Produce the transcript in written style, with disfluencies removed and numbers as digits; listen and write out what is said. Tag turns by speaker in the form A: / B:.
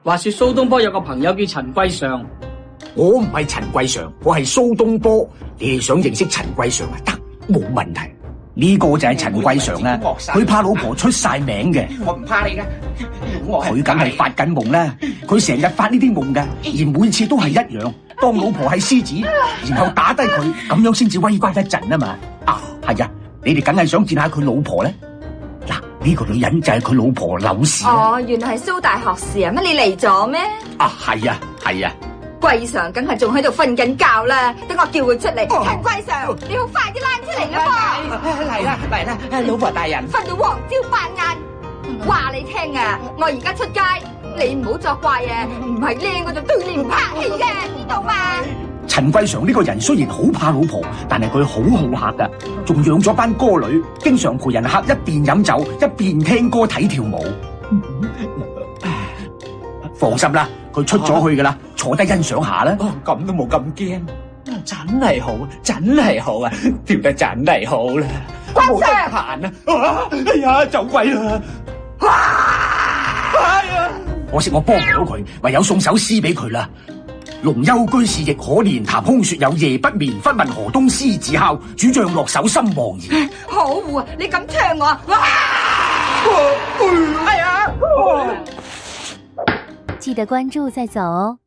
A: 話說蘇東坡有個朋友叫陳桂常，
B: 我唔係陳桂常，我係蘇東坡。你哋想認識陳桂常啊？得，冇問題。呢個就係陳桂常啦，佢怕老婆出晒名嘅。
C: 我唔怕你噶，
B: 佢梗係發緊夢啦，佢成日發呢啲夢嘅，而每次都係一樣，當老婆係獅子，然後打低佢，咁樣先至威瓜一陣啊嘛。啊，係啊，你哋梗係想見下佢老婆咧？嗱，呢個女人就係佢老婆柳氏。
D: 哦，原來係蘇大學士啊？乜你嚟咗咩？
B: 啊，係啊，係啊。
D: 桂常梗係仲喺度瞓緊覺啦，等我叫佢出嚟。陳桂常，你好快啲躝出嚟啦噃！
C: 嚟啦嚟啦，老婆大人，
D: 瞓到黃朝扮晏，話你聽啊，我而家出街，你唔好作怪啊，唔係咧我就對你唔客氣嘅，知道嘛？
B: 陳桂常呢個人雖然好怕老婆，但係佢好好客噶，仲養咗班歌女，經常陪人客一邊飲酒一邊聽歌睇跳舞。放心啦，佢出咗去噶啦，坐低欣賞下啦。
C: 咁都冇咁驚，真係好，真係好啊，跳得真係好啦。冇得閒啊！哎呀，走鬼啦！
B: 可惜我幫唔到佢，唯有送首詩俾佢啦。龍丘居士亦可憐，談空說有夜不眠，忽聞河東獅子哮，主將落手心茫然。
D: 可惡啊！你咁唱我啊！
C: 哎呀！
E: 記得關注再走哦。